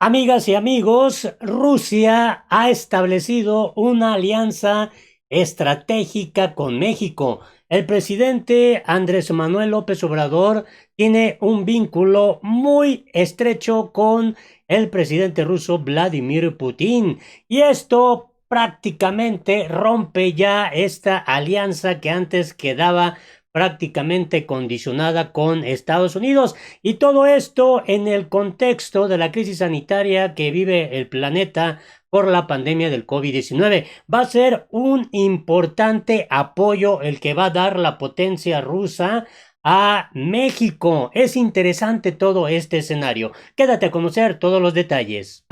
Amigas y amigos, Rusia ha establecido una alianza estratégica con México. El presidente Andrés Manuel López Obrador tiene un vínculo muy estrecho con el presidente ruso Vladimir Putin y esto prácticamente rompe ya esta alianza que antes quedaba prácticamente condicionada con Estados Unidos. Y todo esto en el contexto de la crisis sanitaria que vive el planeta por la pandemia del COVID-19. Va a ser un importante apoyo el que va a dar la potencia rusa a México. Es interesante todo este escenario. Quédate a conocer todos los detalles.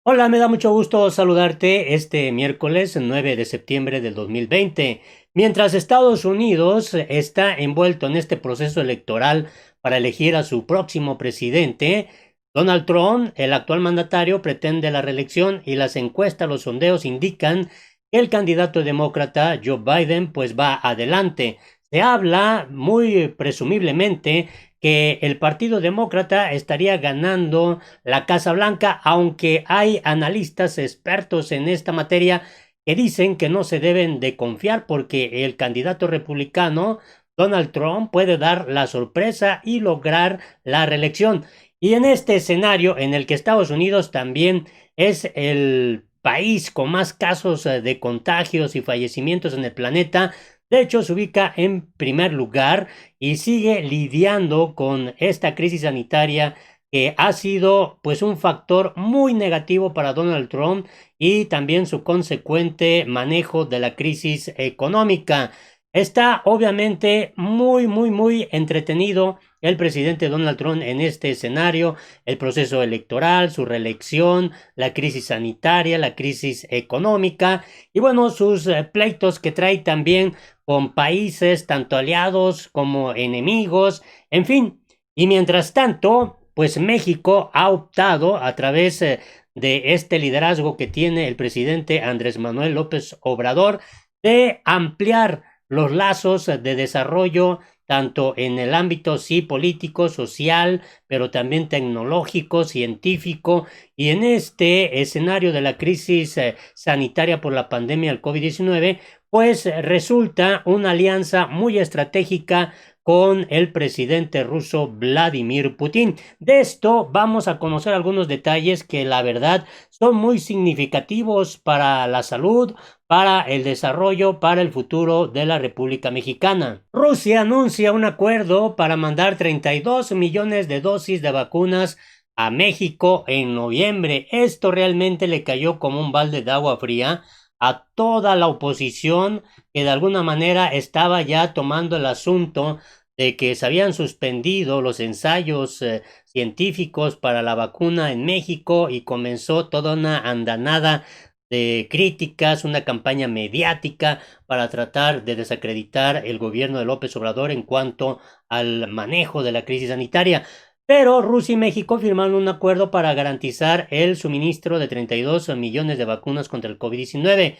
Hola, me da mucho gusto saludarte este miércoles 9 de septiembre del 2020. Mientras Estados Unidos está envuelto en este proceso electoral para elegir a su próximo presidente, Donald Trump, el actual mandatario, pretende la reelección y las encuestas, los sondeos indican que el candidato demócrata Joe Biden pues va adelante. Se habla muy presumiblemente que el Partido Demócrata estaría ganando la Casa Blanca, aunque hay analistas expertos en esta materia que dicen que no se deben de confiar porque el candidato republicano Donald Trump puede dar la sorpresa y lograr la reelección. Y en este escenario en el que Estados Unidos también es el país con más casos de contagios y fallecimientos en el planeta, de hecho se ubica en primer lugar y sigue lidiando con esta crisis sanitaria que ha sido pues un factor muy negativo para Donald Trump y también su consecuente manejo de la crisis económica. Está obviamente muy entretenido el presidente Donald Trump en este escenario, el proceso electoral, su reelección, la crisis sanitaria, la crisis económica y bueno, sus pleitos que trae también con países tanto aliados como enemigos, en fin. Y mientras tanto, pues México ha optado a través de este liderazgo que tiene el presidente Andrés Manuel López Obrador de ampliar los lazos de desarrollo tanto en el ámbito sí político, social, pero también tecnológico, científico, y en este escenario de la crisis sanitaria por la pandemia del COVID-19, pues resulta una alianza muy estratégica con el presidente ruso Vladimir Putin. De esto vamos a conocer algunos detalles que la verdad son muy significativos para la salud, para el desarrollo, para el futuro de la República Mexicana. Rusia anuncia un acuerdo para mandar 32 millones de dosis de vacunas a México en noviembre. Esto realmente le cayó como un balde de agua fría a toda la oposición que de alguna manera estaba ya tomando el asunto de que se habían suspendido los ensayos científicos para la vacuna en México y comenzó toda una andanada de críticas, una campaña mediática para tratar de desacreditar el gobierno de López Obrador en cuanto al manejo de la crisis sanitaria. Pero Rusia y México firmaron un acuerdo para garantizar el suministro de 32 millones de vacunas contra el COVID-19.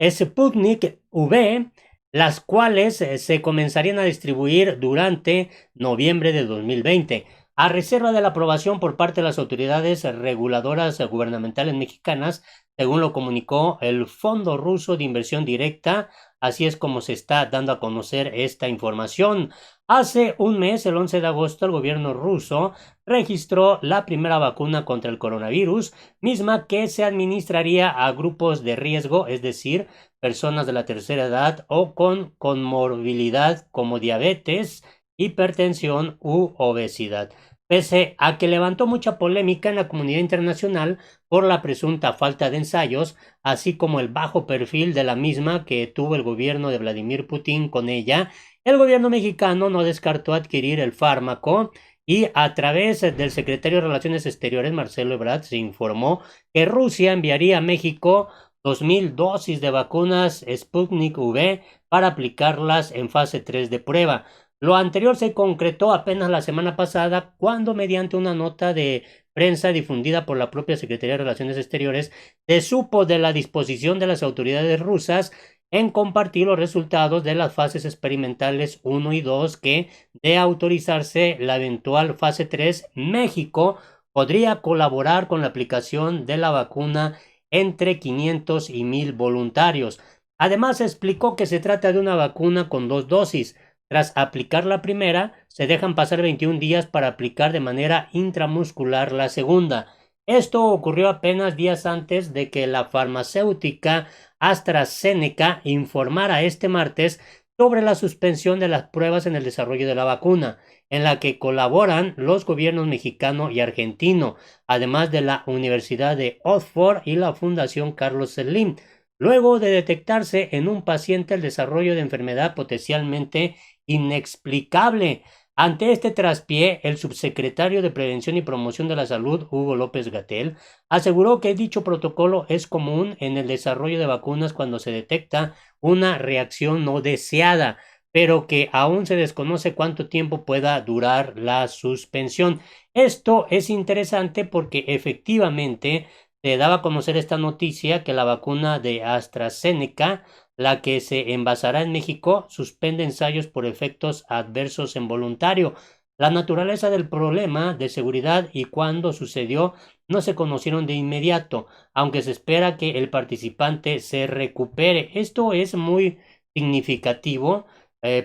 Sputnik V, las cuales se comenzarían a distribuir durante noviembre de 2020, a reserva de la aprobación por parte de las autoridades reguladoras gubernamentales mexicanas, según lo comunicó el Fondo Ruso de Inversión Directa. Así es como se está dando a conocer esta información. Hace un mes, el 11 de agosto, el gobierno ruso registró la primera vacuna contra el coronavirus, misma que se administraría a grupos de riesgo, es decir, personas de la tercera edad o con comorbilidad como diabetes, hipertensión u obesidad. Pese a que levantó mucha polémica en la comunidad internacional por la presunta falta de ensayos, así como el bajo perfil de la misma que tuvo el gobierno de Vladimir Putin con ella, el gobierno mexicano no descartó adquirir el fármaco y a través del secretario de Relaciones Exteriores, Marcelo Ebrard, se informó que Rusia enviaría a México 2,000 dosis de vacunas Sputnik V para aplicarlas en fase 3 de prueba. Lo anterior se concretó apenas la semana pasada cuando mediante una nota de prensa difundida por la propia Secretaría de Relaciones Exteriores se supo de la disposición de las autoridades rusas en compartir los resultados de las fases experimentales 1 y 2 que, de autorizarse la eventual fase 3, México podría colaborar con la aplicación de la vacuna entre 500 y 1000 voluntarios. Además, explicó que se trata de una vacuna con 2 dosis. Tras aplicar la primera, se dejan pasar 21 días para aplicar de manera intramuscular la segunda. Esto ocurrió apenas días antes de que la farmacéutica AstraZeneca informara este martes sobre la suspensión de las pruebas en el desarrollo de la vacuna, en la que colaboran los gobiernos mexicano y argentino, además de la Universidad de Oxford y la Fundación Carlos Slim, luego de detectarse en un paciente el desarrollo de enfermedad potencialmente inexplicable. Ante este traspié, el subsecretario de Prevención y Promoción de la Salud, Hugo López-Gatell, aseguró que dicho protocolo es común en el desarrollo de vacunas cuando se detecta una reacción no deseada, pero que aún se desconoce cuánto tiempo pueda durar la suspensión. Esto es interesante porque efectivamente se daba a conocer esta noticia que la vacuna de AstraZeneca, la que se envasará en México, suspende ensayos por efectos adversos en voluntario. La naturaleza del problema de seguridad y cuándo sucedió no se conocieron de inmediato, aunque se espera que el participante se recupere. Esto es muy significativo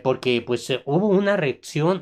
porque pues hubo una reacción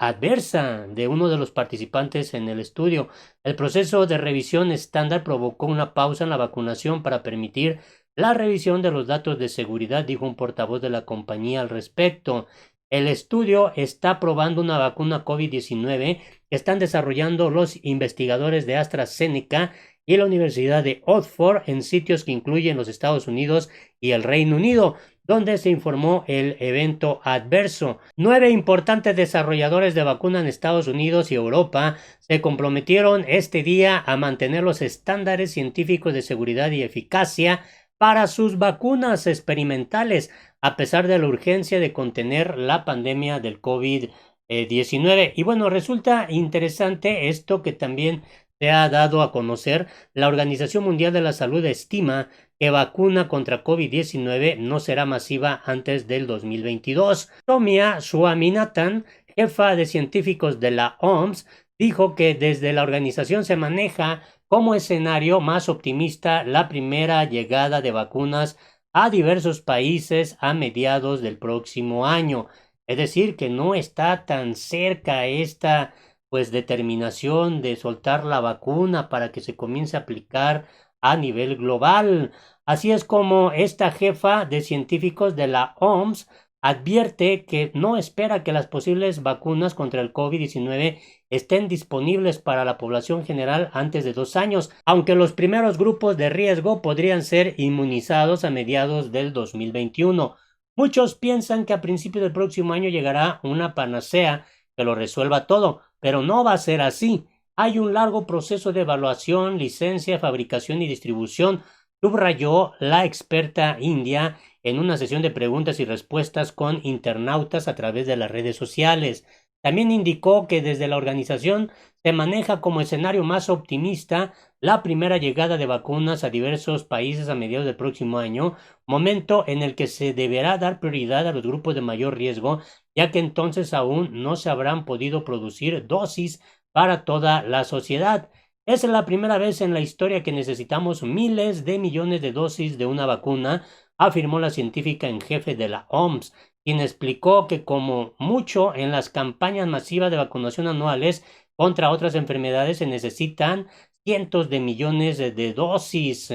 adversa de uno de los participantes en el estudio. El proceso de revisión estándar provocó una pausa en la vacunación para permitir la revisión de los datos de seguridad, dijo un portavoz de la compañía al respecto. El estudio está probando una vacuna COVID-19 que están desarrollando los investigadores de AstraZeneca y la Universidad de Oxford en sitios que incluyen los Estados Unidos y el Reino Unido, donde se informó el evento adverso. 9 importantes desarrolladores de vacuna en Estados Unidos y Europa se comprometieron este día a mantener los estándares científicos de seguridad y eficacia para sus vacunas experimentales, a pesar de la urgencia de contener la pandemia del COVID-19. Y bueno, resulta interesante esto que también se ha dado a conocer. La Organización Mundial de la Salud estima que vacuna contra COVID-19 no será masiva antes del 2022. Tomia Swaminathan, jefa de científicos de la OMS, dijo que desde la organización se maneja como escenario más optimista la primera llegada de vacunas a diversos países a mediados del próximo año. Es decir, que no está tan cerca esta pues determinación de soltar la vacuna para que se comience a aplicar a nivel global. Así es como esta jefa de científicos de la OMS advierte que no espera que las posibles vacunas contra el COVID-19 estén disponibles para la población general antes de 2 años, aunque los primeros grupos de riesgo podrían ser inmunizados a mediados del 2021. Muchos piensan que a principios del próximo año llegará una panacea que lo resuelva todo, pero no va a ser así. Hay un largo proceso de evaluación, licencia, fabricación y distribución, subrayó la experta india en una sesión de preguntas y respuestas con internautas a través de las redes sociales. También indicó que desde la organización se maneja como escenario más optimista la primera llegada de vacunas a diversos países a mediados del próximo año, momento en el que se deberá dar prioridad a los grupos de mayor riesgo, ya que entonces aún no se habrán podido producir dosis para toda la sociedad. Es la primera vez en la historia que necesitamos miles de millones de dosis de una vacuna, afirmó la científica en jefe de la OMS, quien explicó que como mucho en las campañas masivas de vacunación anuales contra otras enfermedades se necesitan cientos de millones de dosis.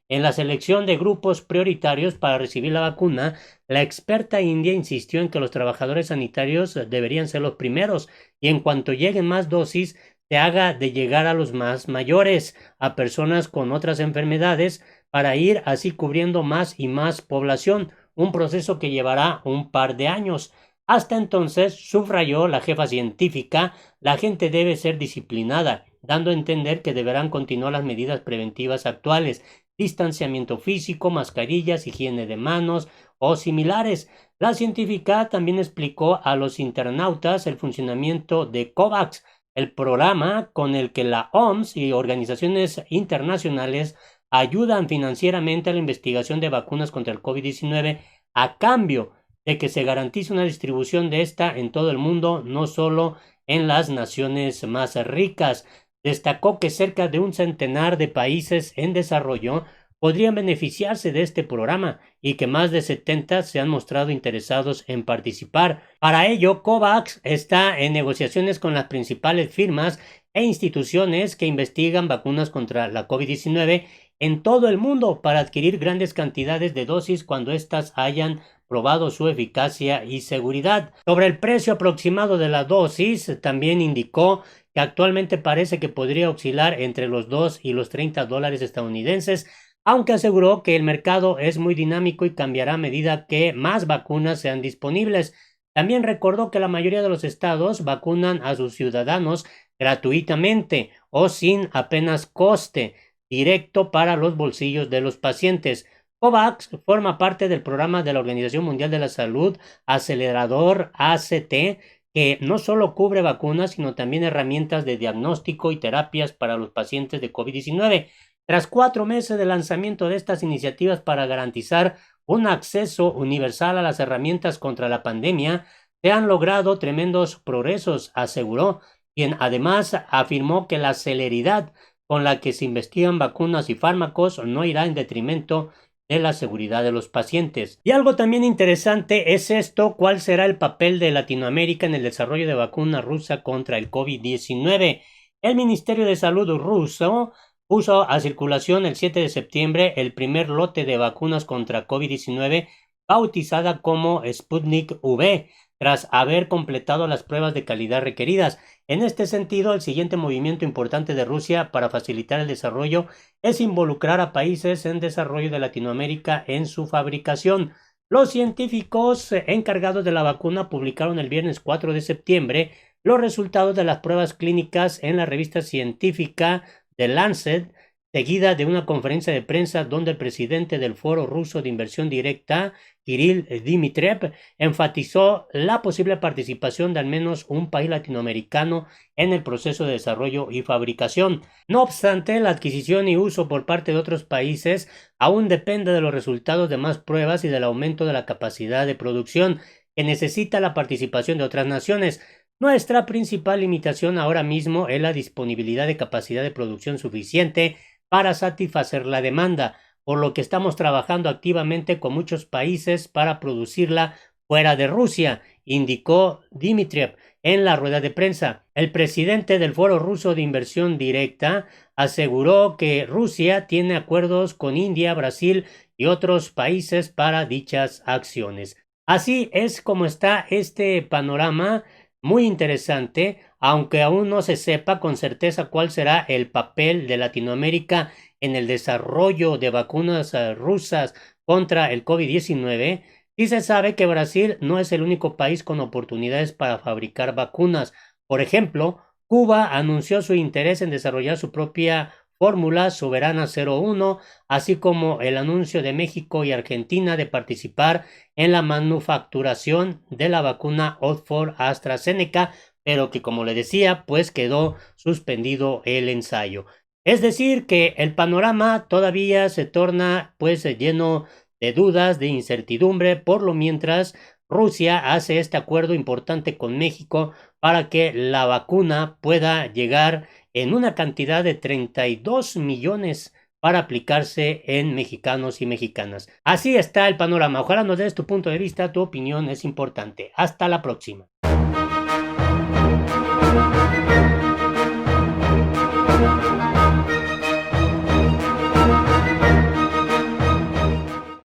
En la selección de grupos prioritarios para recibir la vacuna, la experta india insistió en que los trabajadores sanitarios deberían ser los primeros y en cuanto lleguen más dosis, se haga de llegar a los más mayores, a personas con otras enfermedades, para ir así cubriendo más y más población, un proceso que llevará un par de años. Hasta entonces, subrayó la jefa científica, la gente debe ser disciplinada, dando a entender que deberán continuar las medidas preventivas actuales, distanciamiento físico, mascarillas, higiene de manos o similares. La científica también explicó a los internautas el funcionamiento de COVAX, el programa con el que la OMS y organizaciones internacionales ayudan financieramente a la investigación de vacunas contra el COVID-19 a cambio de que se garantice una distribución de esta en todo el mundo, no solo en las naciones más ricas. Destacó que cerca de un centenar de países en desarrollo podrían beneficiarse de este programa y que más de 70 se han mostrado interesados en participar. Para ello, COVAX está en negociaciones con las principales firmas e instituciones que investigan vacunas contra la COVID-19 en todo el mundo para adquirir grandes cantidades de dosis cuando éstas hayan probado su eficacia y seguridad. Sobre el precio aproximado de la dosis, también indicó que actualmente parece que podría oscilar entre los 2 y los $30 estadounidenses, aunque aseguró que el mercado es muy dinámico y cambiará a medida que más vacunas sean disponibles. También recordó que la mayoría de los estados vacunan a sus ciudadanos gratuitamente o sin apenas coste directo para los bolsillos de los pacientes. COVAX forma parte del programa de la Organización Mundial de la Salud, acelerador ACT, que no solo cubre vacunas, sino también herramientas de diagnóstico y terapias para los pacientes de COVID-19. Tras 4 meses de lanzamiento de estas iniciativas para garantizar un acceso universal a las herramientas contra la pandemia, se han logrado tremendos progresos, aseguró, quien además afirmó que la celeridad con la que se investigan vacunas y fármacos no irá en detrimento de la seguridad de los pacientes. Y algo también interesante es esto: ¿cuál será el papel de Latinoamérica en el desarrollo de vacuna rusa contra el COVID-19? El Ministerio de Salud ruso puso a circulación el 7 de septiembre el primer lote de vacunas contra COVID-19 bautizada como Sputnik V, tras haber completado las pruebas de calidad requeridas. En este sentido, el siguiente movimiento importante de Rusia para facilitar el desarrollo es involucrar a países en desarrollo de Latinoamérica en su fabricación. Los científicos encargados de la vacuna publicaron el viernes 4 de septiembre los resultados de las pruebas clínicas en la revista científica The Lancet, seguida de una conferencia de prensa donde el presidente del Foro Ruso de Inversión Directa, Kirill Dmitriev, enfatizó la posible participación de al menos un país latinoamericano en el proceso de desarrollo y fabricación. No obstante, la adquisición y uso por parte de otros países aún depende de los resultados de más pruebas y del aumento de la capacidad de producción, que necesita la participación de otras naciones. Nuestra principal limitación ahora mismo es la disponibilidad de capacidad de producción suficiente para satisfacer la demanda, por lo que estamos trabajando activamente con muchos países para producirla fuera de Rusia, indicó Dmitriev en la rueda de prensa. El presidente del Foro Ruso de Inversión Directa aseguró que Rusia tiene acuerdos con India, Brasil y otros países para dichas acciones. Así es como está este panorama muy interesante, aunque aún no se sepa con certeza cuál será el papel de Latinoamérica en el desarrollo de vacunas rusas contra el COVID-19. Sí se sabe que Brasil no es el único país con oportunidades para fabricar vacunas. Por ejemplo, Cuba anunció su interés en desarrollar su propia fórmula Soberana 01, así como el anuncio de México y Argentina de participar en la manufacturación de la vacuna Oxford AstraZeneca, pero que, como le decía, pues quedó suspendido el ensayo. Es decir, que el panorama todavía se torna pues lleno de dudas, de incertidumbre, por lo mientras Rusia hace este acuerdo importante con México para que la vacuna pueda llegar en una cantidad de 32 millones para aplicarse en mexicanos y mexicanas. Así está el panorama. Ojalá nos des tu punto de vista, tu opinión es importante. Hasta la próxima.